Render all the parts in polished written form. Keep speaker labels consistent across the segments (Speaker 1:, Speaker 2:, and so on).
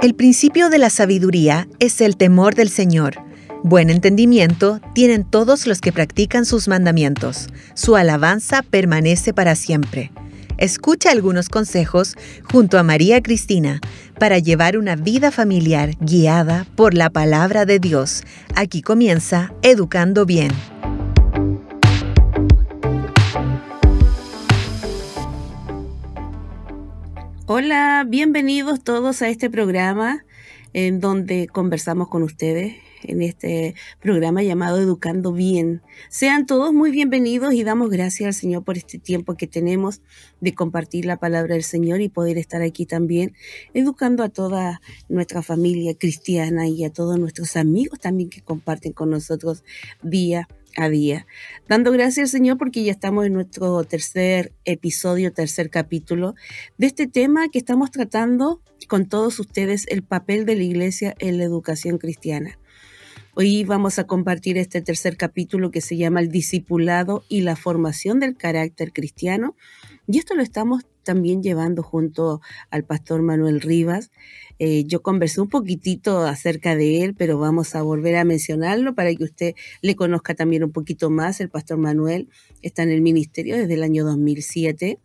Speaker 1: El principio de la sabiduría es el temor del Señor. Buen entendimiento tienen todos los que practican sus mandamientos. Su alabanza permanece para siempre. Escucha algunos consejos junto a María Cristina para llevar una vida familiar guiada por la palabra de Dios. Aquí comienza Educando Bien.
Speaker 2: Hola, bienvenidos todos a este programa en donde conversamos con ustedes en este programa llamado Educando Bien. Sean todos muy bienvenidos y damos gracias al Señor por este tiempo que tenemos de compartir la palabra del Señor y poder estar aquí también educando a toda nuestra familia cristiana y a todos nuestros amigos también que comparten con nosotros día a día. Dando gracias al Señor porque ya estamos en nuestro tercer episodio, tercer capítulo de este tema que estamos tratando con todos ustedes, el papel de la iglesia en la educación cristiana. Hoy vamos a compartir este tercer capítulo que se llama El discipulado y la formación del carácter cristiano. Y esto lo estamos también llevando junto al pastor Manuel Rivas. Yo conversé un poquitito acerca de él, pero vamos a volver a mencionarlo para que usted le conozca también un poquito más. El pastor Manuel está en el ministerio desde el año 2007.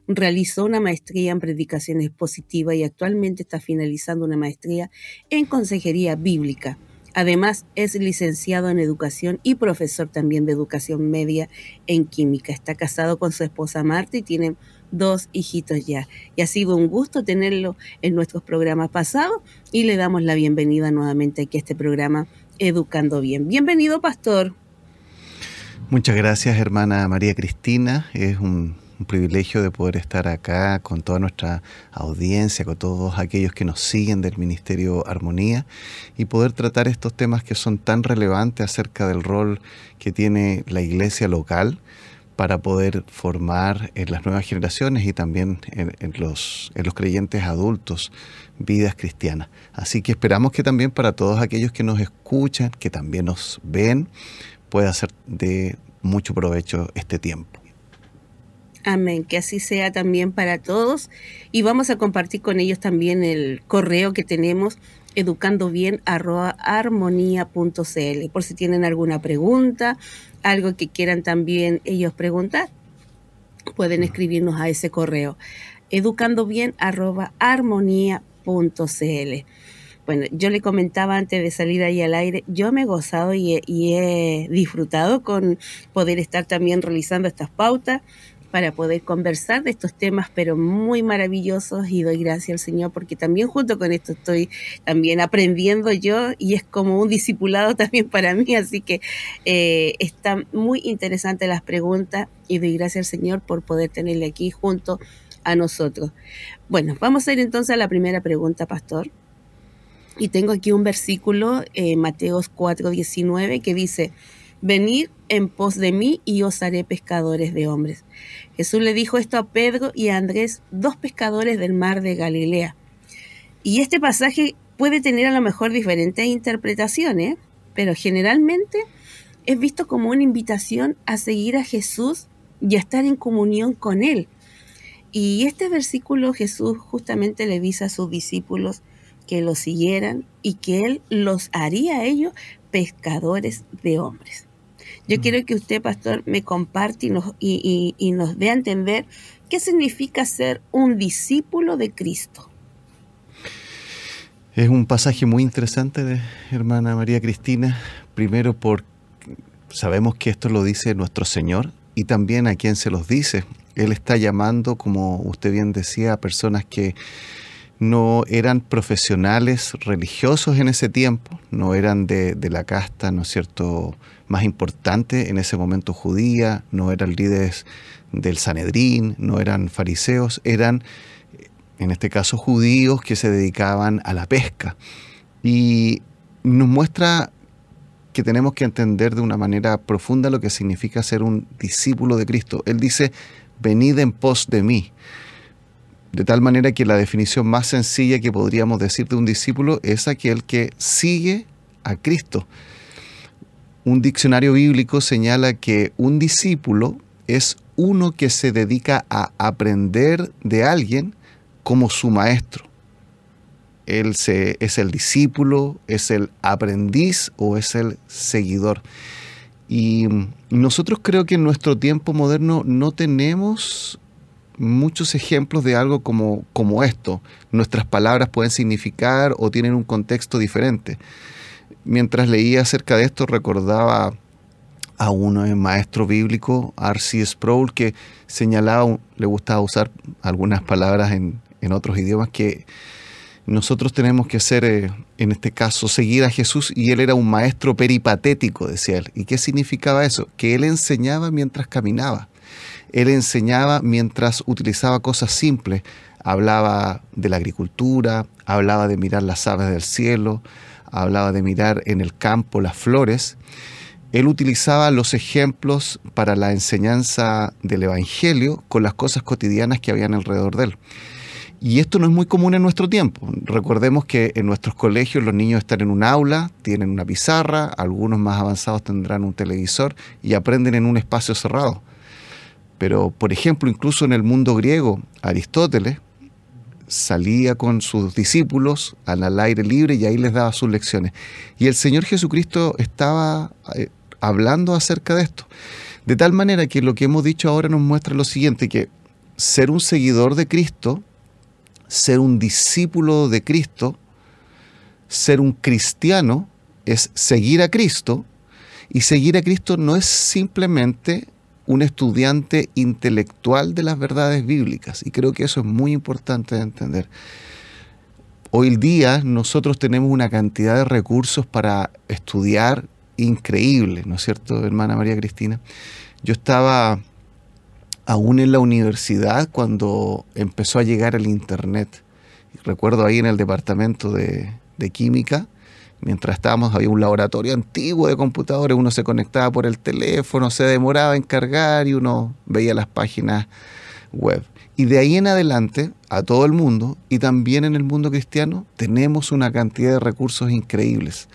Speaker 2: Realizó una maestría en predicación expositiva y actualmente está finalizando una maestría en consejería bíblica. Además, es licenciado en educación y profesor también de educación media en química. Está casado con su esposa Marta y tiene 2 hijitos ya. Y ha sido un gusto tenerlo en nuestros programas pasados y le damos la bienvenida nuevamente aquí a este programa Educando Bien. Bienvenido, pastor.
Speaker 3: Muchas gracias, hermana María Cristina. Es un privilegio de poder estar acá con toda nuestra audiencia, con todos aquellos que nos siguen del Ministerio Armonía y poder tratar estos temas que son tan relevantes acerca del rol que tiene la iglesia local para poder formar en las nuevas generaciones y también en los creyentes adultos vidas cristianas. Así que esperamos que también para todos aquellos que nos escuchan, que también nos ven, pueda ser de mucho provecho este tiempo.
Speaker 2: Amén, que así sea también para todos. Y vamos a compartir con ellos también el correo que tenemos, educandobien@armonía.cl, por si tienen alguna pregunta, algo que quieran también ellos preguntar, pueden escribirnos a ese correo, educandobien@armonía.cl. Bueno, yo le comentaba antes de salir ahí al aire, yo me he gozado y he disfrutado con poder estar también realizando estas pautas para poder conversar de estos temas, pero muy maravillosos, y doy gracias al Señor porque también junto con esto estoy también aprendiendo yo y es como un discipulado también para mí, así que están muy interesantes las preguntas y doy gracias al Señor por poder tenerle aquí junto a nosotros. Bueno, vamos a ir entonces a la primera pregunta, pastor. Y tengo aquí un versículo, Mateos 4:19, que dice: venid en pos de mí y os haré pescadores de hombres. Jesús le dijo esto a Pedro y a Andrés, 2 pescadores del mar de Galilea. Y este pasaje puede tener a lo mejor diferentes interpretaciones, pero generalmente es visto como una invitación a seguir a Jesús y a estar en comunión con Él. Y este versículo Jesús justamente le dice a sus discípulos que lo siguieran y que Él los haría a ellos pescadores de hombres. Yo quiero que usted, pastor, me comparte y nos dé a entender qué significa ser un discípulo de Cristo.
Speaker 3: Es un pasaje muy interesante, hermana María Cristina. Primero porque sabemos que esto lo dice nuestro Señor y también a quien se los dice. Él está llamando, como usted bien decía, a personas que no eran profesionales religiosos en ese tiempo, no eran de la casta, ¿no es cierto?, más importante en ese momento judía, no eran líderes del Sanedrín, no eran fariseos, eran, en este caso, judíos que se dedicaban a la pesca. Y nos muestra que tenemos que entender de una manera profunda lo que significa ser un discípulo de Cristo. Él dice, venid en pos de mí. De tal manera que la definición más sencilla que podríamos decir de un discípulo es aquel que sigue a Cristo. Un diccionario bíblico señala que un discípulo es uno que se dedica a aprender de alguien como su maestro. es el discípulo, es el aprendiz o es el seguidor. Y nosotros creo que en nuestro tiempo moderno no tenemos muchos ejemplos de algo como esto. Nuestras palabras pueden significar o tienen un contexto diferente. Mientras leía acerca de esto, recordaba a un maestro bíblico, R.C. Sproul, que señalaba, le gustaba usar algunas palabras en otros idiomas, que nosotros tenemos que hacer, en este caso, seguir a Jesús, y él era un maestro peripatético, decía él. ¿Y qué significaba eso? Que él enseñaba mientras caminaba. Él enseñaba mientras utilizaba cosas simples. Hablaba de la agricultura, hablaba de mirar las aves del cielo, hablaba de mirar en el campo las flores. Él utilizaba los ejemplos para la enseñanza del Evangelio con las cosas cotidianas que habían alrededor de él. Y esto no es muy común en nuestro tiempo. Recordemos que en nuestros colegios los niños están en un aula, tienen una pizarra, algunos más avanzados tendrán un televisor y aprenden en un espacio cerrado. Pero, por ejemplo, incluso en el mundo griego, Aristóteles salía con sus discípulos al aire libre y ahí les daba sus lecciones. Y el Señor Jesucristo estaba hablando acerca de esto. De tal manera que lo que hemos dicho ahora nos muestra lo siguiente, que ser un seguidor de Cristo, ser un discípulo de Cristo, ser un cristiano, es seguir a Cristo, y seguir a Cristo no es simplemente un estudiante intelectual de las verdades bíblicas, y creo que eso es muy importante de entender. Hoy día nosotros tenemos una cantidad de recursos para estudiar increíble, ¿no es cierto, hermana María Cristina? Yo estaba aún en la universidad cuando empezó a llegar el internet. Recuerdo ahí en el departamento de química, mientras estábamos, había un laboratorio antiguo de computadores, uno se conectaba por el teléfono, se demoraba en cargar y uno veía las páginas web. Y de ahí en adelante, a todo el mundo, y también en el mundo cristiano, tenemos una cantidad de recursos increíbles.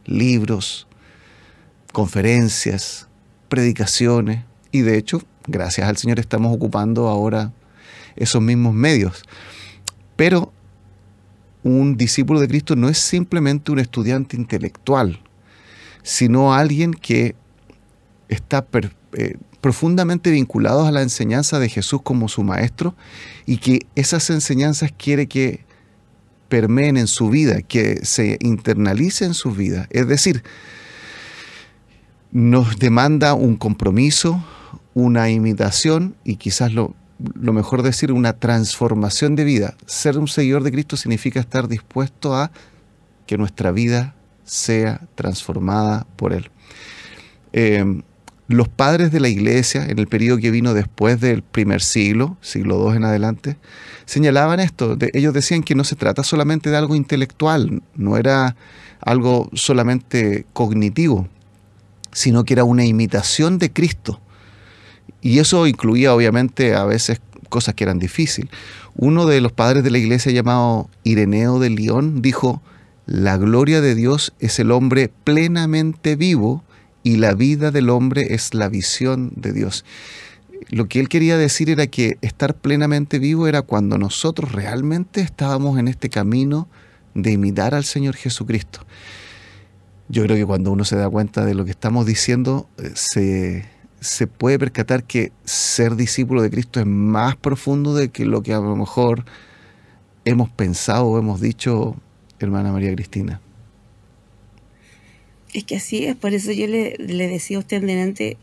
Speaker 3: Libros, conferencias, predicaciones, y de hecho, gracias al Señor estamos ocupando ahora esos mismos medios. Pero un discípulo de Cristo no es simplemente un estudiante intelectual, sino alguien que está profundamente vinculados a la enseñanza de Jesús como su maestro, y que esas enseñanzas quiere que permeen en su vida, que se internalicen en su vida. Es decir, nos demanda un compromiso, una imitación y quizás lo mejor decir, una transformación de vida. Ser un seguidor de Cristo significa estar dispuesto a que nuestra vida sea transformada por Él. Los padres de la iglesia, en el periodo que vino después del primer siglo, siglo II en adelante, señalaban esto. Ellos decían que no se trata solamente de algo intelectual, no era algo solamente cognitivo, sino que era una imitación de Cristo. Y eso incluía obviamente a veces cosas que eran difíciles. Uno de los padres de la iglesia, llamado Ireneo de Lyon, dijo: la gloria de Dios es el hombre plenamente vivo, y la vida del hombre es la visión de Dios. Lo que él quería decir era que estar plenamente vivo era cuando nosotros realmente estábamos en este camino de imitar al Señor Jesucristo. Yo creo que cuando uno se da cuenta de lo que estamos diciendo, se puede percatar que ser discípulo de Cristo es más profundo de que lo que a lo mejor hemos pensado o hemos dicho, hermana María Cristina.
Speaker 2: Es que así es, por eso yo le decía a usted delante,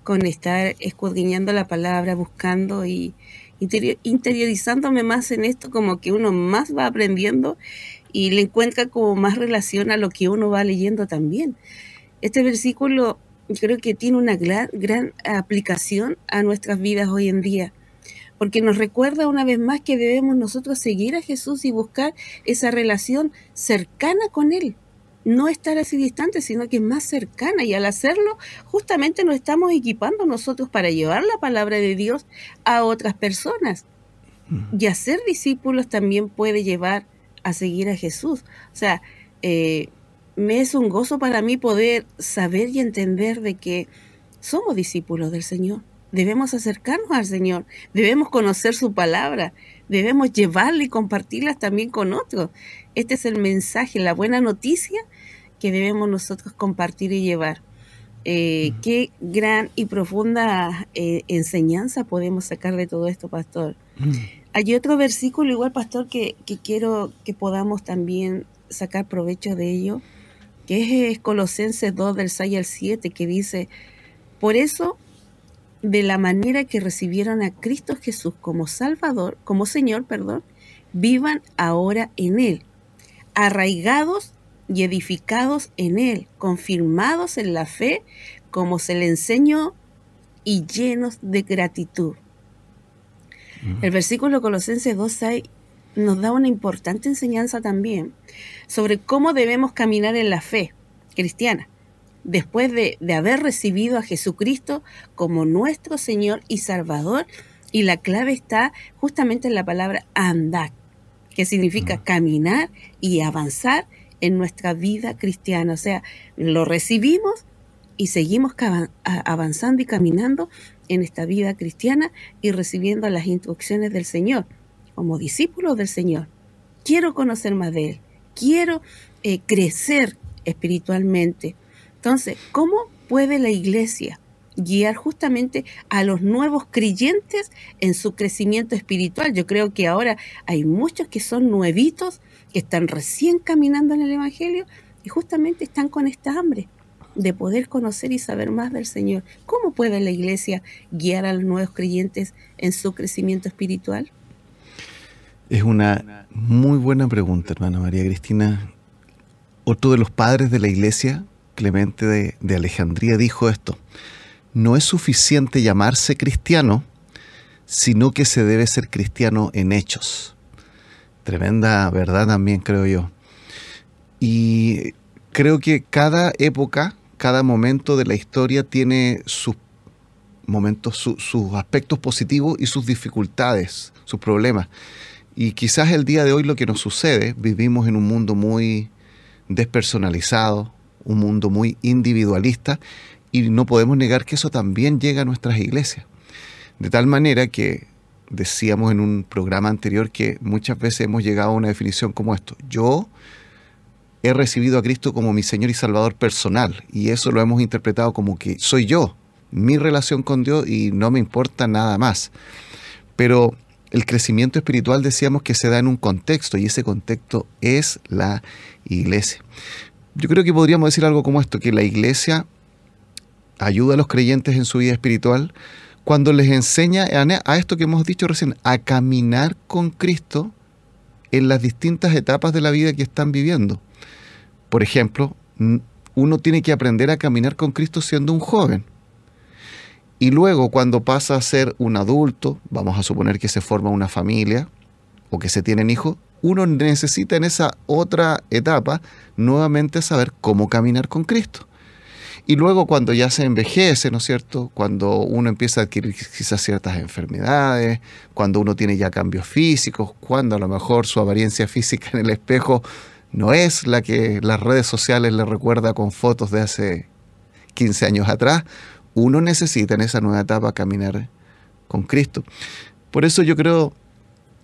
Speaker 2: con estar escudriñando la palabra, buscando y interiorizándome más en esto, como que uno más va aprendiendo y le encuentra como más relación a lo que uno va leyendo también. Este versículo yo creo que tiene una gran aplicación a nuestras vidas hoy en día, porque nos recuerda una vez más que debemos nosotros seguir a Jesús y buscar esa relación cercana con Él. No estar así distante, sino que es más cercana, y al hacerlo justamente nos estamos equipando nosotros para llevar la palabra de Dios a otras personas. Y hacer discípulos también puede llevar a seguir a Jesús. O sea, me es un gozo para mí poder saber y entender de que somos discípulos del Señor. debemos acercarnos al Señor, debemos conocer su palabra, debemos llevarla y compartirla también con otros. Este es el mensaje, la buena noticia que debemos nosotros compartir y llevar. Qué gran y profunda enseñanza podemos sacar de todo esto, pastor. Hay otro versículo igual, pastor, que quiero que podamos también sacar provecho de ello, que es Colosenses 2, del 6 al 7, que dice: por eso, de la manera que recibieron a Cristo Jesús como Salvador, como Señor, vivan ahora en Él, arraigados y edificados en Él, confirmados en la fe, como se le enseñó, y llenos de gratitud. El versículo Colosenses 2:6 nos da una importante enseñanza también sobre cómo debemos caminar en la fe cristiana, después de haber recibido a Jesucristo como nuestro Señor y Salvador. Y la clave está justamente en la palabra andar, que significa caminar y avanzar en nuestra vida cristiana. O sea, lo recibimos y seguimos avanzando y caminando en esta vida cristiana y recibiendo las instrucciones del Señor, como discípulos del Señor. Quiero conocer más de Él, quiero crecer espiritualmente. Entonces, ¿cómo puede la iglesia guiar justamente a los nuevos creyentes en su crecimiento espiritual? Yo creo que ahora hay muchos que son nuevitos, que están recién caminando en el Evangelio y justamente están con esta hambre de poder conocer y saber más del Señor. ¿Cómo puede la iglesia guiar a los nuevos creyentes en su crecimiento espiritual?
Speaker 3: Es una muy buena pregunta, hermana María Cristina. Otro de los padres de la iglesia, Clemente de Alejandría, dijo esto: no es suficiente llamarse cristiano, sino que se debe ser cristiano en hechos. Tremenda verdad también, creo yo. Y creo que cada época, cada momento de la historia tiene sus momentos, sus aspectos positivos y sus dificultades, sus problemas. Y quizás el día de hoy lo que nos sucede, vivimos en un mundo muy despersonalizado, un mundo muy individualista, y no podemos negar que eso también llega a nuestras iglesias. De tal manera que decíamos en un programa anterior que muchas veces hemos llegado a una definición como esto: yo he recibido a Cristo como mi Señor y Salvador personal, y eso lo hemos interpretado como que soy yo, mi relación con Dios, y no me importa nada más. Pero el crecimiento espiritual, decíamos, que se da en un contexto, y ese contexto es la iglesia. Yo creo que podríamos decir algo como esto: que la iglesia ayuda a los creyentes en su vida espiritual cuando les enseña a esto que hemos dicho recién, a caminar con Cristo en las distintas etapas de la vida que están viviendo. Por ejemplo, uno tiene que aprender a caminar con Cristo siendo un joven. Y luego, cuando pasa a ser un adulto, vamos a suponer que se forma una familia o que se tienen hijos, uno necesita en esa otra etapa nuevamente saber cómo caminar con Cristo. Y luego, cuando ya se envejece, ¿no es cierto?, cuando uno empieza a adquirir quizás ciertas enfermedades, cuando uno tiene ya cambios físicos, cuando a lo mejor su apariencia física en el espejo no es la que las redes sociales le recuerda con fotos de hace 15 años atrás, uno necesita en esa nueva etapa caminar con Cristo. Por eso yo creo,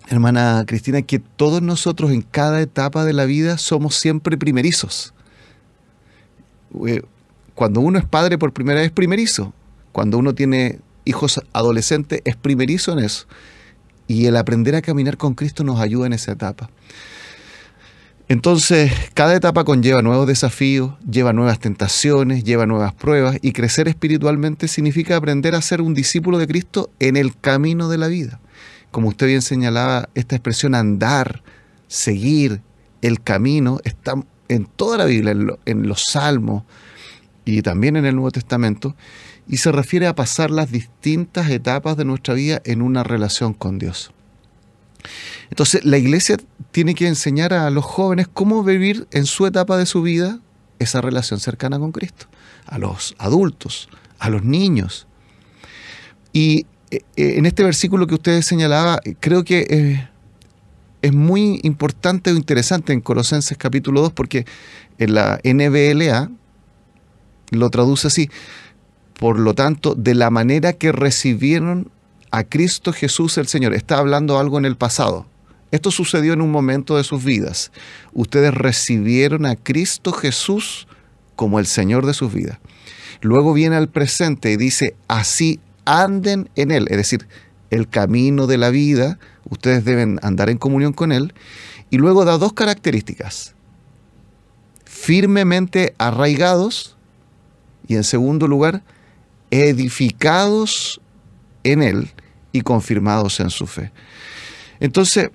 Speaker 3: hermana Cristina, que todos nosotros en cada etapa de la vida somos siempre primerizos. Cuando uno es padre por primera vez, primerizo. Cuando uno tiene hijos adolescentes, es primerizo en eso. Y el aprender a caminar con Cristo nos ayuda en esa etapa. Entonces, cada etapa conlleva nuevos desafíos, lleva nuevas tentaciones, lleva nuevas pruebas, y crecer espiritualmente significa aprender a ser un discípulo de Cristo en el camino de la vida. Como usted bien señalaba, esta expresión andar, seguir, el camino, está en toda la Biblia, en los Salmos y también en el Nuevo Testamento, y se refiere a pasar las distintas etapas de nuestra vida en una relación con Dios. Entonces, la iglesia tiene que enseñar a los jóvenes cómo vivir en su etapa de su vida esa relación cercana con Cristo, a los adultos, a los niños. Y en este versículo que usted señalaba, creo que es muy importante o interesante en Colosenses capítulo 2, porque en la NBLA lo traduce así: por lo tanto, de la manera que recibieron a Cristo Jesús el Señor. Está hablando algo en el pasado. Esto sucedió en un momento de sus vidas. Ustedes recibieron a Cristo Jesús como el Señor de sus vidas. Luego viene al presente y dice, así anden en Él. Es decir, el camino de la vida, ustedes deben andar en comunión con Él. Y luego da dos características. Firmemente arraigados y, en segundo lugar, edificados en Él y confirmados en su fe. Entonces,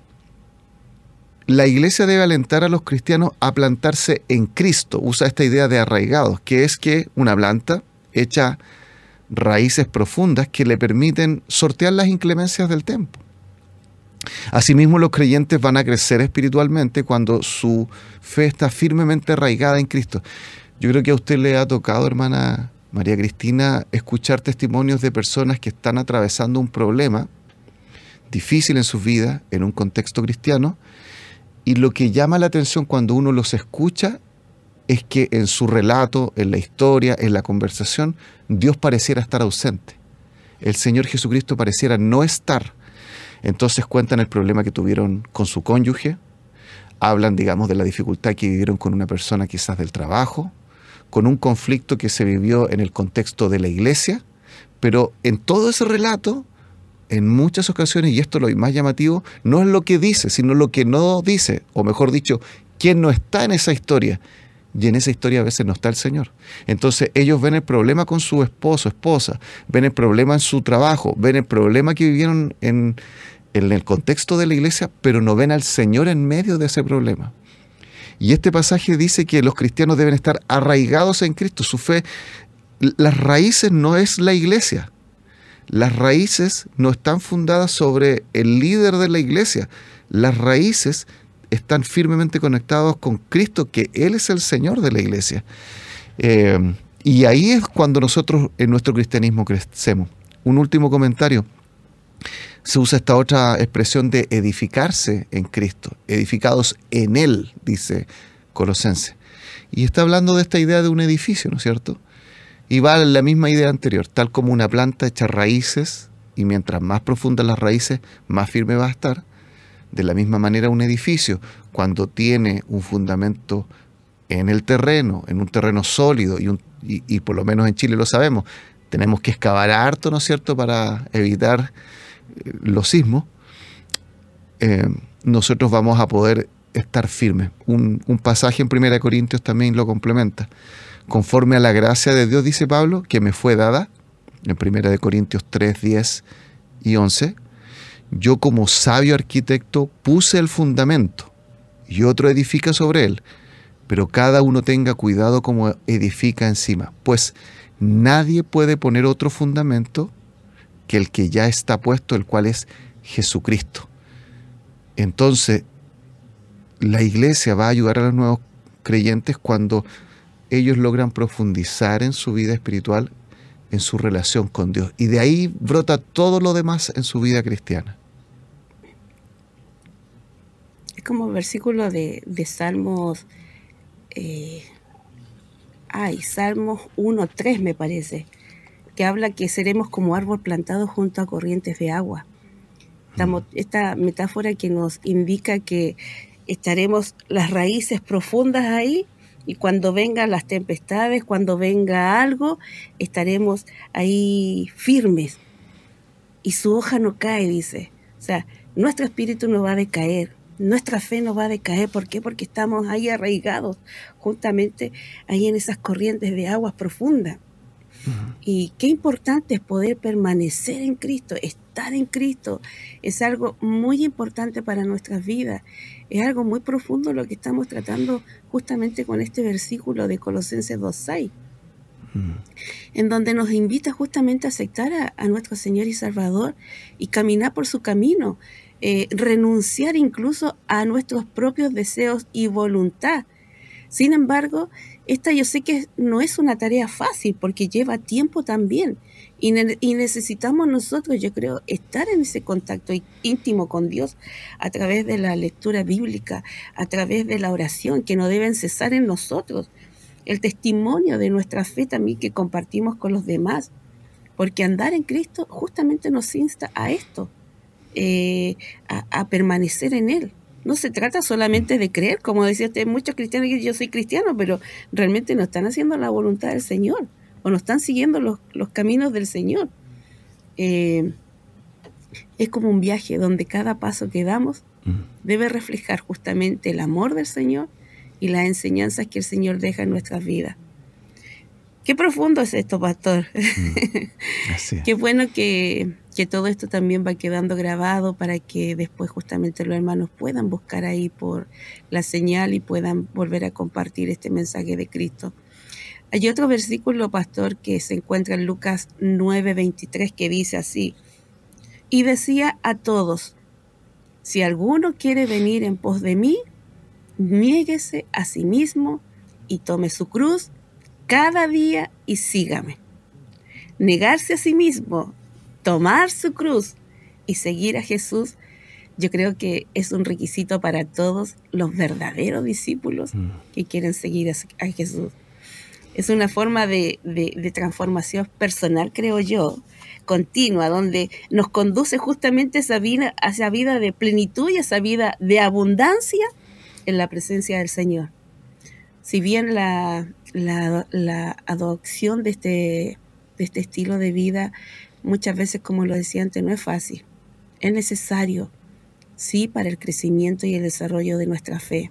Speaker 3: la iglesia debe alentar a los cristianos a plantarse en Cristo. Usa esta idea de arraigados, que es que una planta echa raíces profundas que le permiten sortear las inclemencias del tiempo. Asimismo, los creyentes van a crecer espiritualmente cuando su fe está firmemente arraigada en Cristo. Yo creo que a usted le ha tocado, hermana María Cristina, escuchar testimonios de personas que están atravesando un problema difícil en sus vidas, en un contexto cristiano, y lo que llama la atención cuando uno los escucha es que en su relato, en la historia, en la conversación, Dios pareciera estar ausente. El Señor Jesucristo pareciera no estar. Entonces cuentan el problema que tuvieron con su cónyuge, hablan, digamos, de la dificultad que vivieron con una persona quizás del trabajo, con un conflicto que se vivió en el contexto de la iglesia, pero en todo ese relato, en muchas ocasiones, y esto es lo más llamativo, no es lo que dice, sino lo que no dice, o mejor dicho, quién no está en esa historia. Y en esa historia a veces no está el Señor. Entonces ellos ven el problema con su esposo, esposa, ven el problema en su trabajo, ven el problema que vivieron en el contexto de la iglesia, pero no ven al Señor en medio de ese problema. Y este pasaje dice que los cristianos deben estar arraigados en Cristo. Su fe, las raíces no es la iglesia. Las raíces no están fundadas sobre el líder de la iglesia. Las raíces están firmemente conectados con Cristo, que Él es el Señor de la iglesia. Y ahí es cuando nosotros en nuestro cristianismo crecemos. Un último comentario. Se usa esta otra expresión de edificarse en Cristo, edificados en Él, dice Colosenses. Y está hablando de esta idea de un edificio, ¿no es cierto? Y va la misma idea anterior, tal como una planta echa raíces, y mientras más profundas las raíces, más firme va a estar. De la misma manera, un edificio, cuando tiene un fundamento en el terreno, en un terreno sólido, y por lo menos en Chile lo sabemos, tenemos que excavar harto, ¿no es cierto?, para evitar los sismos, nosotros vamos a poder estar firmes. Un pasaje en 1 Corintios también lo complementa. Conforme a la gracia de Dios, dice Pablo, que me fue dada, en 1 Corintios 3, 10 y 11, yo como sabio arquitecto puse el fundamento y otro edifica sobre él, pero cada uno tenga cuidado como edifica encima, pues nadie puede poner otro fundamento que el que ya está puesto, el cual es Jesucristo. Entonces, la iglesia va a ayudar a los nuevos creyentes cuando ellos logran profundizar en su vida espiritual, en su relación con Dios. Y de ahí brota todo lo demás en su vida cristiana.
Speaker 2: Es como versículo de Salmos, Salmos 1:3 me parece, que habla que seremos como árbol plantado junto a corrientes de agua. Esta metáfora que nos indica que estaremos las raíces profundas ahí, y cuando vengan las tempestades, cuando venga algo, estaremos ahí firmes. Y su hoja no cae, dice. O sea, nuestro espíritu no va a decaer, nuestra fe no va a decaer. ¿Por qué? Porque estamos ahí arraigados, juntamente ahí en esas corrientes de aguas profundas. Y qué importante es poder permanecer en Cristo, estar en Cristo. Es algo muy importante para nuestras vidas. Es algo muy profundo lo que estamos tratando justamente con este versículo de Colosenses 2:6, en donde nos invita justamente a aceptar a nuestro Señor y Salvador y caminar por su camino, renunciar incluso a nuestros propios deseos y voluntad. Sin embargo, esta yo sé que no es una tarea fácil porque lleva tiempo también y necesitamos nosotros, yo creo, estar en ese contacto íntimo con Dios a través de la lectura bíblica, a través de la oración, que no deben cesar en nosotros. el testimonio de nuestra fe también que compartimos con los demás, porque andar en Cristo justamente nos insta a esto, a permanecer en Él. No se trata solamente de creer, como decía usted, muchos cristianos que yo soy cristiano, pero realmente no están haciendo la voluntad del Señor, o no están siguiendo los caminos del Señor. Es como un viaje donde cada paso que damos debe reflejar justamente el amor del Señor y las enseñanzas que el Señor deja en nuestras vidas. Qué profundo es esto, pastor.
Speaker 3: Así es.
Speaker 2: Qué bueno que todo esto también va quedando grabado para que después justamente los hermanos puedan buscar ahí por la señal y puedan volver a compartir este mensaje de Cristo. Hay otro versículo, pastor, que se encuentra en Lucas 9:23, que dice así: y decía a todos, si alguno quiere venir en pos de mí, niéguese a sí mismo y tome su cruz cada día y sígame. Negarse a sí mismo, tomar su cruz y seguir a Jesús, yo creo que es un requisito para todos los verdaderos discípulos que quieren seguir a Jesús. Es una forma de transformación personal, creo yo, continua, donde nos conduce justamente esa vida de plenitud y esa vida de abundancia en la presencia del Señor. Si bien la adopción de este estilo de vida muchas veces, como lo decía antes, no es fácil. Es necesario, sí, para el crecimiento y el desarrollo de nuestra fe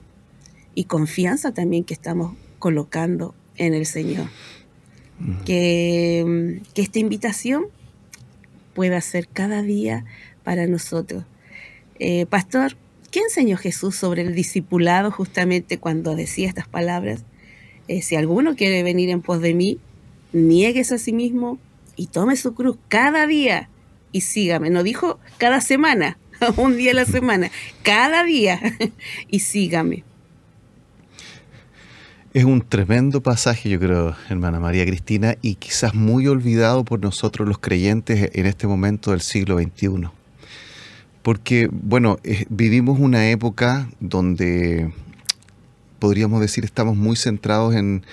Speaker 2: y confianza también que estamos colocando en el Señor. Que esta invitación pueda ser cada día para nosotros. Pastor, ¿qué enseñó Jesús sobre el discipulado justamente cuando decía estas palabras? Si alguno quiere venir en pos de mí, niéguese a sí mismo y tome su cruz cada día y sígame. No dijo cada semana, un día a la semana, cada día y sígame.
Speaker 3: Es un tremendo pasaje, yo creo, hermana María Cristina, y quizás muy olvidado por nosotros los creyentes en este momento del siglo XXI. Porque, bueno, vivimos una época donde, podríamos decir, estamos muy centrados en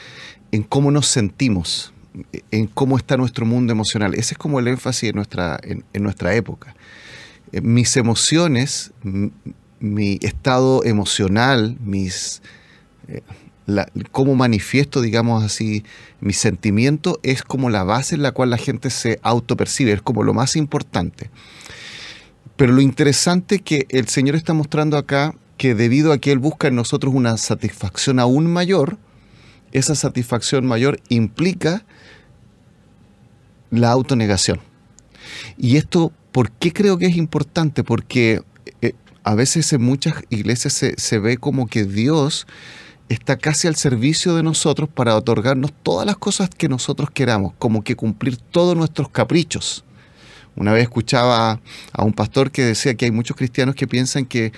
Speaker 3: cómo nos sentimos, en cómo está nuestro mundo emocional. Ese es como el énfasis en nuestra época. Mis emociones, mi estado emocional, cómo manifiesto, digamos así, mi sentimiento, es como la base en la cual la gente se autopercibe, es como lo más importante. Pero lo interesante que el Señor está mostrando acá, que debido a que Él busca en nosotros una satisfacción aún mayor, esa satisfacción mayor implica la autonegación. Y esto, ¿por qué creo que es importante? Porque a veces en muchas iglesias se ve como que Dios está casi al servicio de nosotros para otorgarnos todas las cosas que nosotros queramos, como que cumplir todos nuestros caprichos. Una vez escuchaba a un pastor que decía que hay muchos cristianos que piensan que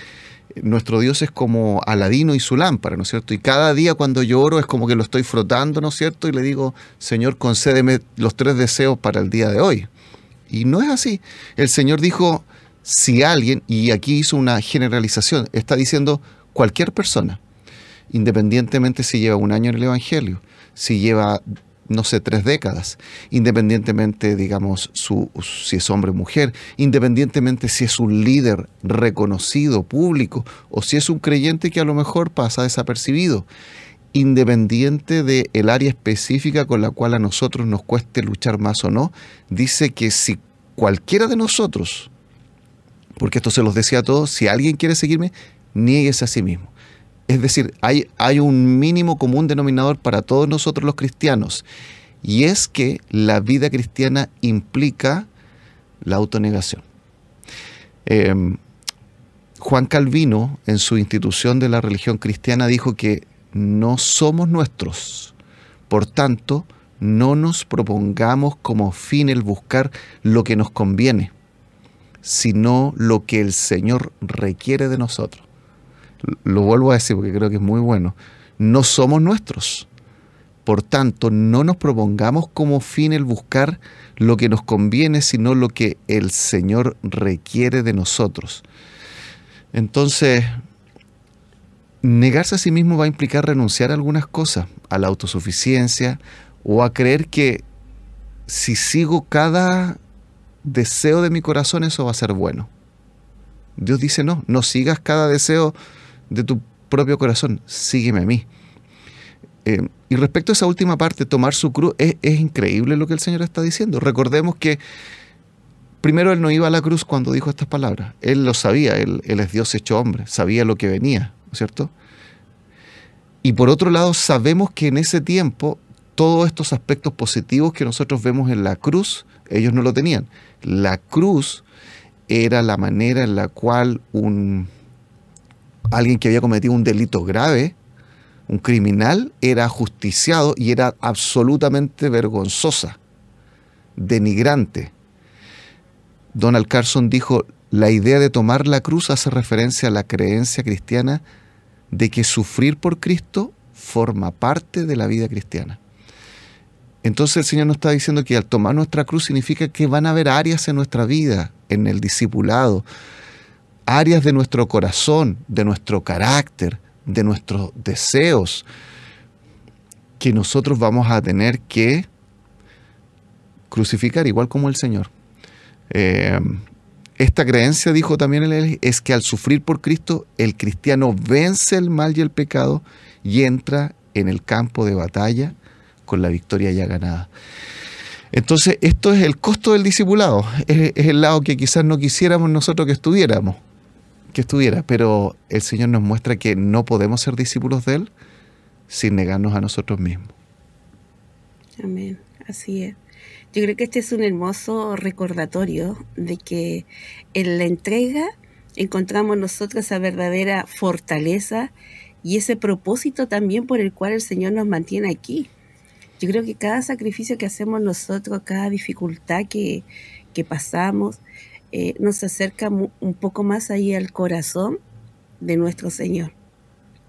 Speaker 3: nuestro Dios es como Aladino y su lámpara, ¿no es cierto? Y cada día cuando yo oro es como que lo estoy frotando, ¿no es cierto? Y le digo, Señor, concédeme los 3 deseos para el día de hoy. Y no es así. El Señor dijo, si alguien, y aquí hizo una generalización, está diciendo cualquier persona, independientemente si lleva 1 año en el Evangelio, si lleva, no sé, 3 décadas, independientemente, digamos, si es hombre o mujer, independientemente si es un líder reconocido, público, o si es un creyente que a lo mejor pasa desapercibido, independiente del área específica con la cual a nosotros nos cueste luchar más o no, dice que si cualquiera de nosotros, porque esto se los decía a todos, si alguien quiere seguirme, niéguese a sí mismo. Es decir, hay un mínimo común denominador para todos nosotros los cristianos, y es que la vida cristiana implica la autonegación. Juan Calvino, en su Institución de la Religión Cristiana, dijo que no somos nuestros, por tanto, no nos propongamos como fin el buscar lo que nos conviene, sino lo que el Señor requiere de nosotros. Lo vuelvo a decir porque creo que es muy bueno. No somos nuestros. Por tanto, no nos propongamos como fin el buscar lo que nos conviene, sino lo que el Señor requiere de nosotros. Entonces, negarse a sí mismo va a implicar renunciar a algunas cosas, a la autosuficiencia o a creer que si sigo cada deseo de mi corazón eso va a ser bueno. Dios dice no sigas cada deseo de tu propio corazón, sígueme a mí. Y respecto a esa última parte, tomar su cruz, es increíble lo que el Señor está diciendo. Recordemos que primero Él no iba a la cruz cuando dijo estas palabras. Él lo sabía, Él es Dios hecho hombre, sabía lo que venía, ¿no es cierto? Y por otro lado, sabemos que en ese tiempo todos estos aspectos positivos que nosotros vemos en la cruz, ellos no lo tenían. La cruz era la manera en la cual alguien que había cometido un delito grave, un criminal, era ajusticiado y era absolutamente vergonzosa, denigrante. Donald Carson dijo, la idea de tomar la cruz hace referencia a la creencia cristiana de que sufrir por Cristo forma parte de la vida cristiana. Entonces el Señor nos está diciendo que al tomar nuestra cruz significa que van a haber áreas en nuestra vida, en el discipulado, áreas de nuestro corazón, de nuestro carácter, de nuestros deseos, que nosotros vamos a tener que crucificar, igual como el Señor. Esta creencia, dijo también él, es que al sufrir por Cristo, el cristiano vence el mal y el pecado y entra en el campo de batalla con la victoria ya ganada. Entonces, esto es el costo del discipulado. Es el lado que quizás no quisiéramos nosotros que estuviera, pero el Señor nos muestra que no podemos ser discípulos de Él sin negarnos a nosotros mismos.
Speaker 2: Amén, así es. Yo creo que este es un hermoso recordatorio de que en la entrega encontramos nosotros esa verdadera fortaleza y ese propósito también por el cual el Señor nos mantiene aquí. Yo creo que cada sacrificio que hacemos nosotros, cada dificultad que pasamos, nos acerca un poco más ahí al corazón de nuestro Señor.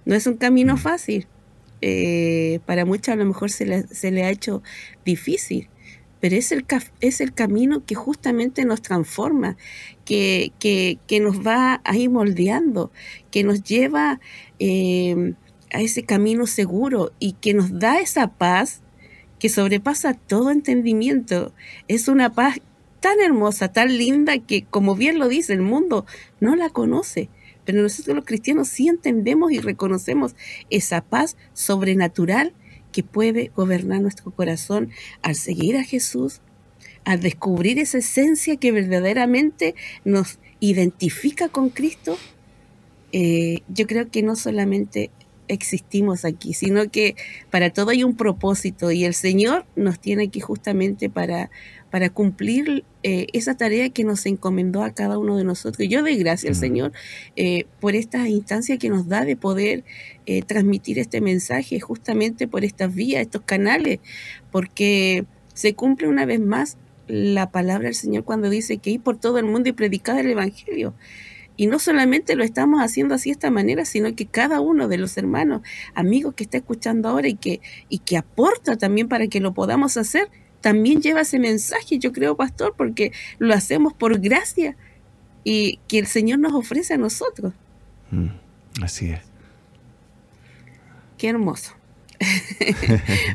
Speaker 2: No es un camino fácil. Para muchos a lo mejor se le ha hecho difícil, pero es el camino que justamente nos transforma, que nos va ahí moldeando, que nos lleva a ese camino seguro y que nos da esa paz que sobrepasa todo entendimiento. Es una paz tan hermosa, tan linda, que como bien lo dice, el mundo no la conoce, pero nosotros los cristianos sí entendemos y reconocemos esa paz sobrenatural que puede gobernar nuestro corazón al seguir a Jesús, al descubrir esa esencia que verdaderamente nos identifica con Cristo. Yo creo que no solamente existimos aquí, sino que para todo hay un propósito y el Señor nos tiene aquí justamente para cumplir esa tarea que nos encomendó a cada uno de nosotros. Yo doy gracias al Señor por esta instancia que nos da de poder transmitir este mensaje justamente por estas vías, estos canales, porque se cumple una vez más la palabra del Señor cuando dice que ir por todo el mundo y predicar el Evangelio. Y no solamente lo estamos haciendo así de esta manera, sino que cada uno de los hermanos, amigos que está escuchando ahora y que aporta también para que lo podamos hacer, también lleva ese mensaje, yo creo, pastor, porque lo hacemos por gracia y que el Señor nos ofrece a nosotros.
Speaker 3: Así es.
Speaker 2: Qué hermoso.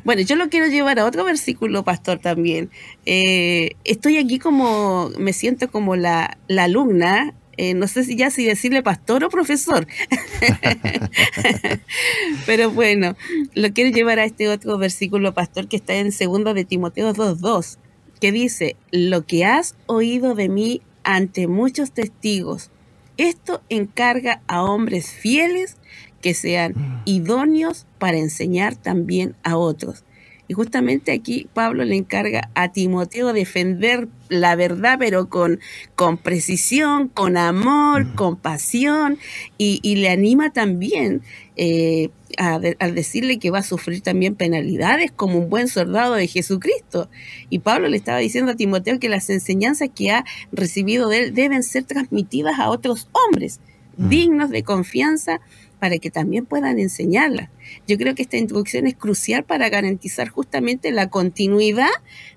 Speaker 2: Bueno, yo lo quiero llevar a otro versículo, pastor, también. Estoy aquí como, me siento como la alumna. No sé si decirle pastor o profesor. Pero bueno, lo quiero llevar a este otro versículo, pastor, que está en 2 de Timoteo 2:2, que dice: lo que has oído de mí ante muchos testigos, esto encarga a hombres fieles que sean idóneos para enseñar también a otros. Y justamente aquí Pablo le encarga a Timoteo defender la verdad, pero con precisión, con amor, con pasión, y le anima también al decirle que va a sufrir también penalidades como un buen soldado de Jesucristo. Y Pablo le estaba diciendo a Timoteo que las enseñanzas que ha recibido de él deben ser transmitidas a otros hombres dignos de confianza, para que también puedan enseñarla. Yo creo que esta introducción es crucial para garantizar justamente la continuidad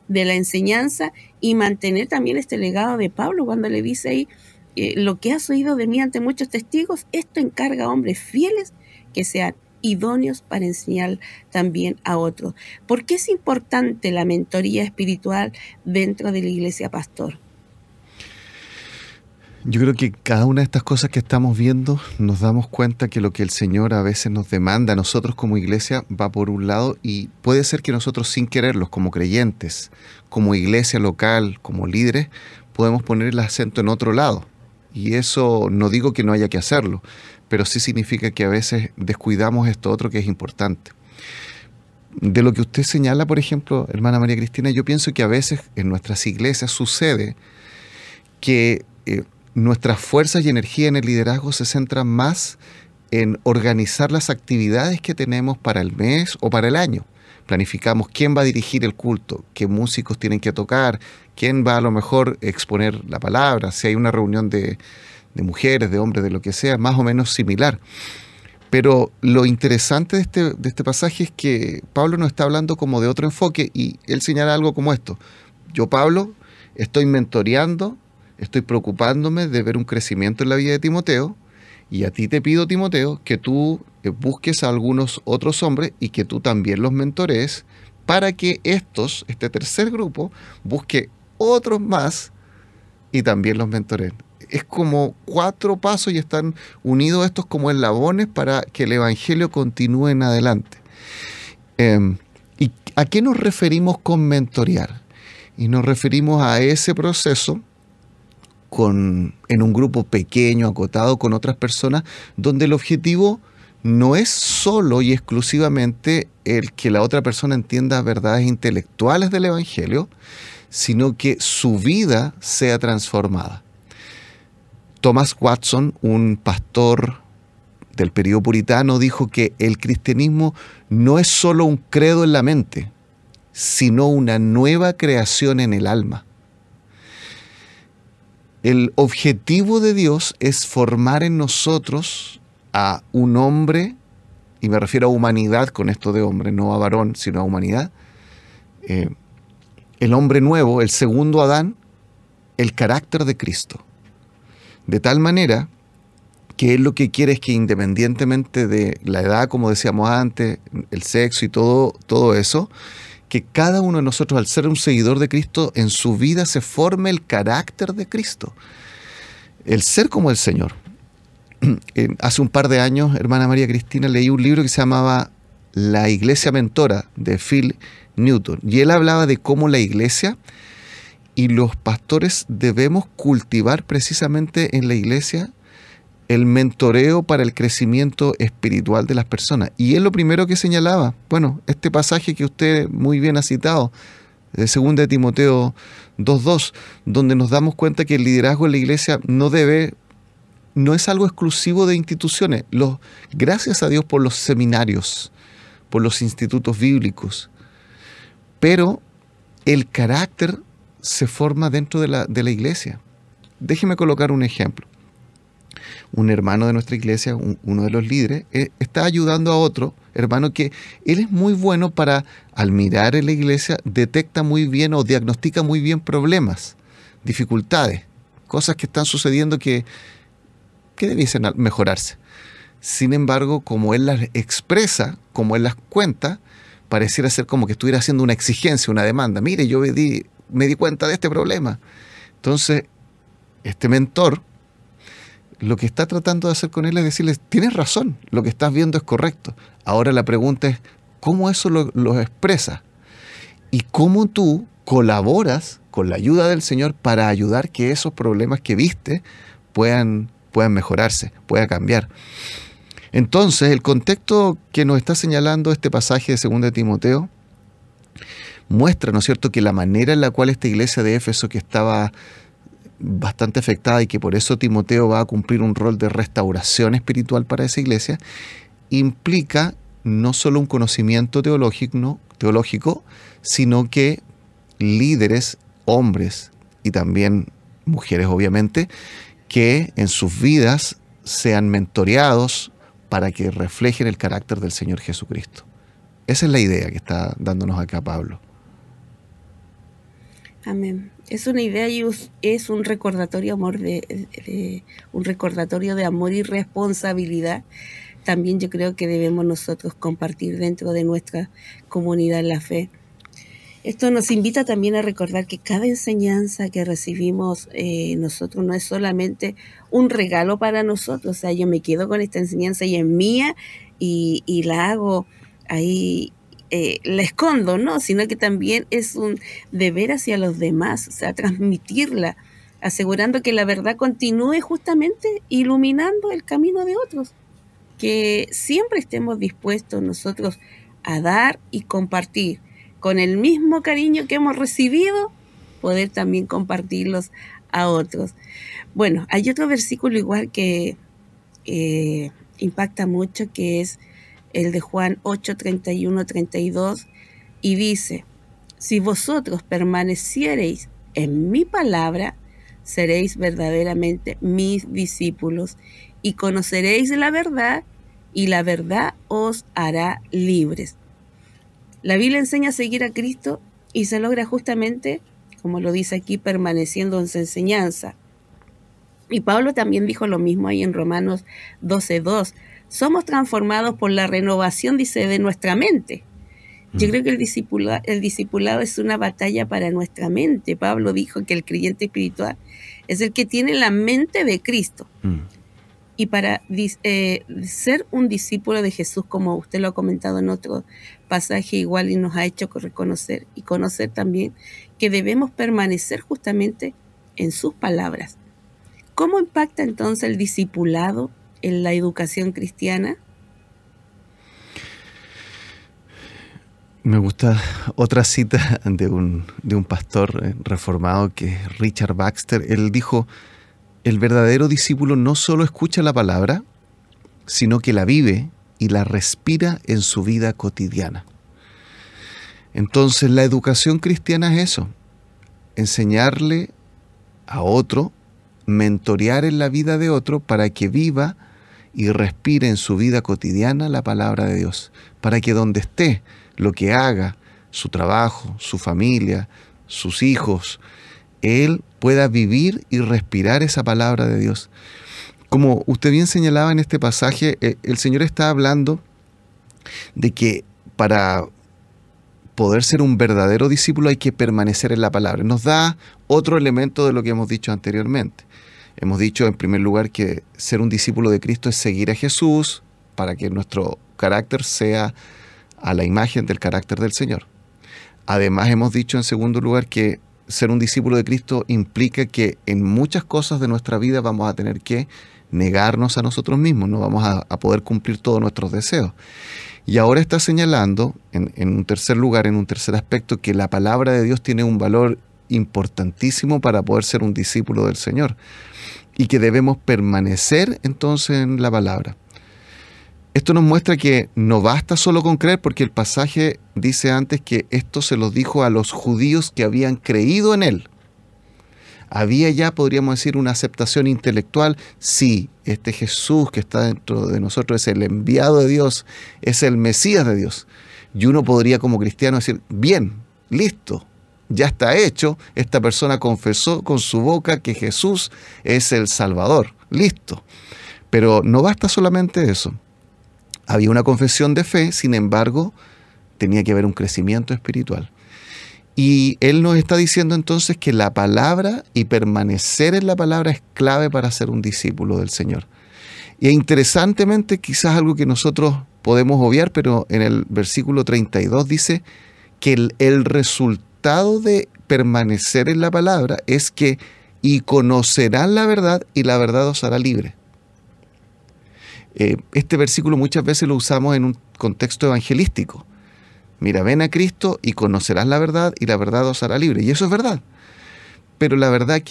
Speaker 2: de la enseñanza y mantener también este legado de Pablo cuando le dice ahí, lo que has oído de mí ante muchos testigos, esto encarga a hombres fieles que sean idóneos para enseñar también a otros. ¿Por qué es importante la mentoría espiritual dentro de la iglesia, pastor?
Speaker 3: Yo creo que cada una de estas cosas que estamos viendo nos damos cuenta que lo que el Señor a veces nos demanda a nosotros como iglesia va por un lado, y puede ser que nosotros sin quererlos como creyentes, como iglesia local, como líderes, podemos poner el acento en otro lado. Y eso no digo que no haya que hacerlo, pero sí significa que a veces descuidamos esto otro que es importante. De lo que usted señala, por ejemplo, hermana María Cristina, yo pienso que a veces en nuestras iglesias sucede que nuestras fuerzas y energía en el liderazgo se centran más en organizar las actividades que tenemos para el mes o para el año. Planificamos quién va a dirigir el culto, qué músicos tienen que tocar, quién va a lo mejor exponer la palabra, si hay una reunión de mujeres, de hombres, de lo que sea, más o menos similar. Pero lo interesante de este pasaje es que Pablo nos está hablando como de otro enfoque, y él señala algo como esto: yo, Pablo, estoy mentoreando, estoy preocupándome de ver un crecimiento en la vida de Timoteo, y a ti te pido, Timoteo, que tú busques a algunos otros hombres y que tú también los mentorees, para que este tercer grupo, busque otros más y también los mentoreen. Es como 4 pasos y están unidos estos como eslabones para que el evangelio continúe en adelante. ¿Y a qué nos referimos con mentorear? Y nos referimos a ese proceso en un grupo pequeño, acotado, con otras personas, donde el objetivo no es solo y exclusivamente el que la otra persona entienda verdades intelectuales del evangelio, sino que su vida sea transformada. Thomas Watson, un pastor del período puritano, dijo que el cristianismo no es solo un credo en la mente, sino una nueva creación en el alma. El objetivo de Dios es formar en nosotros a un hombre, y me refiero a humanidad con esto de hombre, no a varón, sino a humanidad, el hombre nuevo, el segundo Adán, el carácter de Cristo. De tal manera que Él lo que quiere es que, independientemente de la edad, como decíamos antes, el sexo y todo eso, que cada uno de nosotros, al ser un seguidor de Cristo, en su vida se forme el carácter de Cristo, el ser como el Señor. Hace un par de años, hermana María Cristina, leí un libro que se llamaba La Iglesia Mentora, de Phil Newton, y él hablaba de cómo la iglesia y los pastores debemos cultivar precisamente en la iglesia el mentoreo para el crecimiento espiritual de las personas. Y él lo primero que señalaba, bueno, este pasaje que usted muy bien ha citado, de 2 de Timoteo 2:2, donde nos damos cuenta que el liderazgo en la iglesia no es algo exclusivo de instituciones. Gracias a Dios por los seminarios, por los institutos bíblicos, pero el carácter se forma dentro de la iglesia. Déjeme colocar un ejemplo. Un hermano de nuestra iglesia, uno de los líderes, está ayudando a otro hermano que él es muy bueno para, al mirar en la iglesia, detecta muy bien o diagnostica muy bien problemas, dificultades, cosas que están sucediendo que debiesen mejorarse. Sin embargo, como él las expresa, como él las cuenta, pareciera ser como que estuviera haciendo una exigencia, una demanda. Mire, yo me di cuenta de este problema. Entonces, este mentor, lo que está tratando de hacer con él es decirle: tienes razón, lo que estás viendo es correcto. Ahora la pregunta es, ¿cómo eso lo expresas? Y cómo tú colaboras con la ayuda del Señor para ayudar que esos problemas que viste puedan mejorarse, puedan cambiar. Entonces, el contexto que nos está señalando este pasaje de 2 de Timoteo muestra, ¿no es cierto?, que la manera en la cual esta iglesia de Éfeso, que estaba bastante afectada y que por eso Timoteo va a cumplir un rol de restauración espiritual para esa iglesia, implica no solo un conocimiento teológico, sino que líderes, hombres y también mujeres, obviamente, que en sus vidas sean mentoreados para que reflejen el carácter del Señor Jesucristo. Esa es la idea que está dándonos acá Pablo.
Speaker 2: Amén. Es una idea y es un recordatorio, un recordatorio de amor y responsabilidad también yo creo que debemos nosotros compartir dentro de nuestra comunidad en la fe. Esto nos invita también a recordar que cada enseñanza que recibimos nosotros no es solamente un regalo para nosotros. O sea, yo me quedo con esta enseñanza y es mía y la hago ahí, la escondo, ¿no? Sino que también es un deber hacia los demás, o sea, transmitirla, asegurando que la verdad continúe justamente iluminando el camino de otros. Que siempre estemos dispuestos nosotros a dar y compartir con el mismo cariño que hemos recibido, poder también compartirlos a otros. Bueno, hay otro versículo igual que impacta mucho, que es el de Juan 8, 31, 32, y dice: si vosotros permaneciereis en mi palabra, seréis verdaderamente mis discípulos y conoceréis la verdad, y la verdad os hará libres. La Biblia enseña a seguir a Cristo y se logra justamente, como lo dice aquí, permaneciendo en su enseñanza. Y Pablo también dijo lo mismo ahí en Romanos 12:2. Somos transformados por la renovación, dice, de nuestra mente. Yo creo que el discipulado es una batalla para nuestra mente. Pablo dijo que el creyente espiritual es el que tiene la mente de Cristo. Y para ser un discípulo de Jesús, como usted lo ha comentado en otro pasaje igual, y nos ha hecho reconocer y conocer también que debemos permanecer justamente en sus palabras. ¿Cómo impacta entonces el discipulado en la educación cristiana?
Speaker 3: Me gusta otra cita de un pastor reformado, que es Richard Baxter. Él dijo: el verdadero discípulo no solo escucha la palabra, sino que la vive y la respira en su vida cotidiana. Entonces, la educación cristiana es eso: enseñarle a otro, mentorear en la vida de otro para que viva y respire en su vida cotidiana la palabra de Dios, para que donde esté, lo que haga, su trabajo, su familia, sus hijos, él pueda vivir y respirar esa palabra de Dios. Como usted bien señalaba en este pasaje, el Señor está hablando de que para poder ser un verdadero discípulo hay que permanecer en la palabra. Nos da otro elemento de lo que hemos dicho anteriormente. Hemos dicho en primer lugar que ser un discípulo de Cristo es seguir a Jesús para que nuestro carácter sea a la imagen del carácter del Señor. Además, hemos dicho en segundo lugar que ser un discípulo de Cristo implica que en muchas cosas de nuestra vida vamos a tener que negarnos a nosotros mismos, no vamos a poder cumplir todos nuestros deseos. Y ahora está señalando, en un tercer lugar, en un tercer aspecto, que la palabra de Dios tiene un valor importantísimo para poder ser un discípulo del Señor y que debemos permanecer entonces en la palabra. Esto nos muestra que no basta solo con creer, porque el pasaje dice antes que esto se los dijo a los judíos que habían creído en él. Había ya, podríamos decir, una aceptación intelectual. Sí, este Jesús que está dentro de nosotros es el enviado de Dios, es el Mesías de Dios. Y uno podría como cristiano decir: bien, listo, ya está hecho, esta persona confesó con su boca que Jesús es el Salvador, listo. Pero no basta solamente eso. Había una confesión de fe, sin embargo, tenía que haber un crecimiento espiritual. Y él nos está diciendo entonces que la palabra y permanecer en la palabra es clave para ser un discípulo del Señor. Y interesantemente, quizás algo que nosotros podemos obviar, pero en el versículo 32 dice que el resultado de permanecer en la palabra es que y conocerán la verdad y la verdad os hará libre. Este versículo muchas veces lo usamos en un contexto evangelístico. Mira, ven a Cristo y conocerás la verdad y la verdad os hará libre. Y eso es verdad. Pero la verdad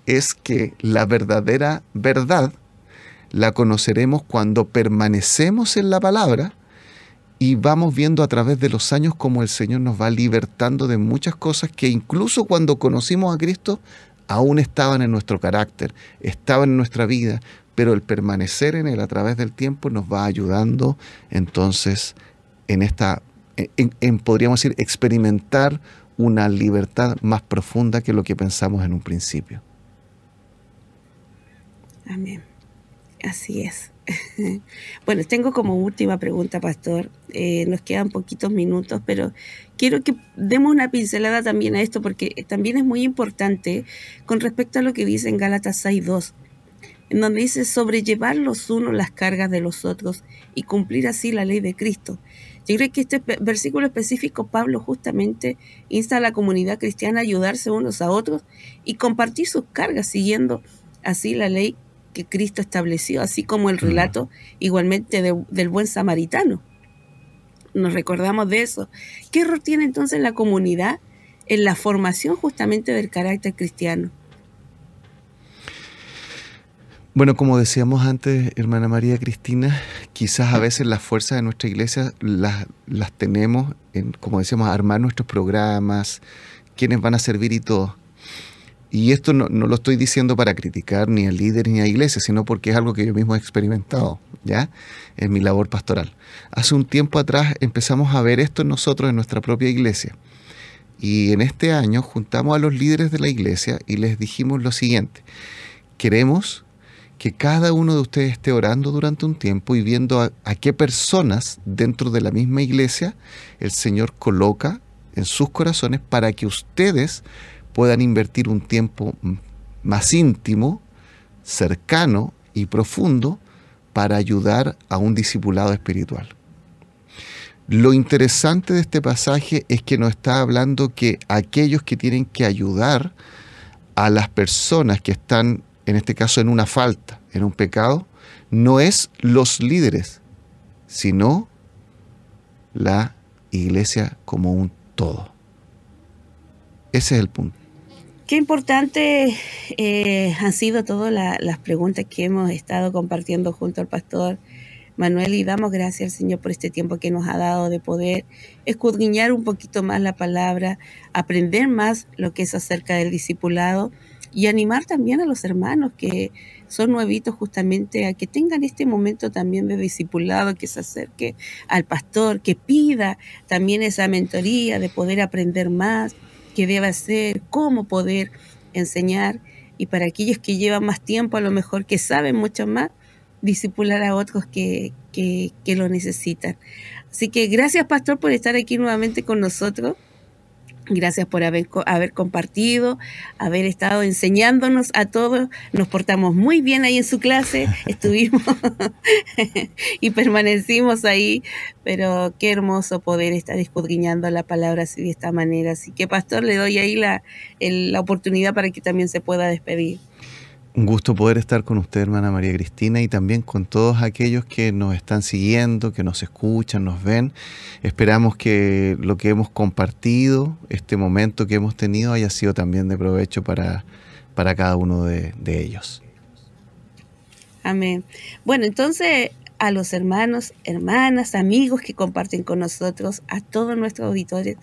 Speaker 3: es que la verdadera verdad la conoceremos cuando permanecemos en la palabra y vamos viendo a través de los años cómo el Señor nos va libertando de muchas cosas que incluso cuando conocimos a Cristo aún estaban en nuestro carácter, estaban en nuestra vida, pero el permanecer en Él a través del tiempo nos va ayudando entonces en podríamos decir, experimentar una libertad más profunda que lo que pensamos en un principio.
Speaker 2: Amén. Así es. Bueno, tengo como última pregunta, pastor. Nos quedan poquitos minutos, pero quiero que demos una pincelada también a esto, porque también es muy importante con respecto a lo que dice en Gálatas 6:2, en donde dice sobrellevar los unos las cargas de los otros y cumplir así la ley de Cristo. Yo creo que este versículo específico, Pablo justamente insta a la comunidad cristiana a ayudarse unos a otros y compartir sus cargas, siguiendo así la ley que Cristo estableció, así como el relato igualmente del buen samaritano. Nos recordamos de eso. ¿Qué rol tiene entonces la comunidad en la formación justamente del carácter cristiano?
Speaker 3: Bueno, como decíamos antes, hermana María Cristina, quizás a veces las fuerzas de nuestra iglesia las tenemos en, como decíamos, armar nuestros programas, quiénes van a servir y todo. Y esto no lo estoy diciendo para criticar ni a líderes ni a iglesias, sino porque es algo que yo mismo he experimentado, ¿ya? En mi labor pastoral. Hace un tiempo atrás empezamos a ver esto nosotros en nuestra propia iglesia. Y en este año juntamos a los líderes de la iglesia y les dijimos lo siguiente: queremos que cada uno de ustedes esté orando durante un tiempo y viendo a qué personas dentro de la misma iglesia el Señor coloca en sus corazones para que ustedes puedan invertir un tiempo más íntimo, cercano y profundo para ayudar a un discipulado espiritual. Lo interesante de este pasaje es que nos está hablando que aquellos que tienen que ayudar a las personas que están, en este caso, en una falta, en un pecado, no es los líderes, sino la iglesia como un todo. Ese es el punto.
Speaker 2: Qué importante han sido todas las preguntas que hemos estado compartiendo junto al pastor Manuel, y damos gracias al Señor por este tiempo que nos ha dado de poder escudriñar un poquito más la palabra, aprender más lo que es acerca del discipulado y animar también a los hermanos que son nuevitos justamente a que tengan este momento también de discipulado, que se acerque al pastor, que pida también esa mentoría de poder aprender más, qué debe hacer, cómo poder enseñar, y para aquellos que llevan más tiempo, a lo mejor que saben mucho más, discipular a otros que lo necesitan. Así que gracias, pastor, por estar aquí nuevamente con nosotros. Gracias por haber compartido, haber estado enseñándonos a todos. Nos portamos muy bien ahí en su clase, estuvimos y permanecimos ahí, pero qué hermoso poder estar escudriñando la palabra así de esta manera. Así que, pastor, le doy ahí la oportunidad para que también se pueda despedir.
Speaker 3: Un gusto poder estar con usted, hermana María Cristina, y también con todos aquellos que nos están siguiendo, que nos escuchan, nos ven. Esperamos que lo que hemos compartido, este momento que hemos tenido, haya sido también de provecho para cada uno de ellos.
Speaker 2: Amén. Bueno, entonces, a los hermanos, hermanas, amigos que comparten con nosotros, a todos nuestros auditores,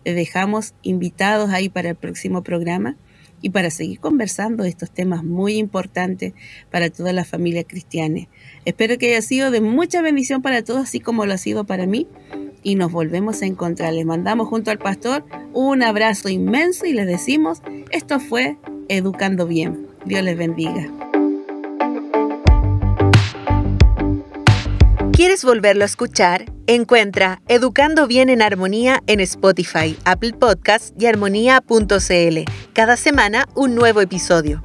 Speaker 2: les dejamos invitados ahí para el próximo programa y para seguir conversando de estos temas muy importantes para toda la familia cristiana. Espero que haya sido de mucha bendición para todos, así como lo ha sido para mí, y nos volvemos a encontrar. Les mandamos junto al pastor un abrazo inmenso y les decimos, esto fue Educando Bien. Dios les bendiga.
Speaker 1: ¿Quieres volverlo a escuchar? Encuentra Educando Bien en Armonía en Spotify, Apple Podcasts y armonía.cl. Cada semana un nuevo episodio.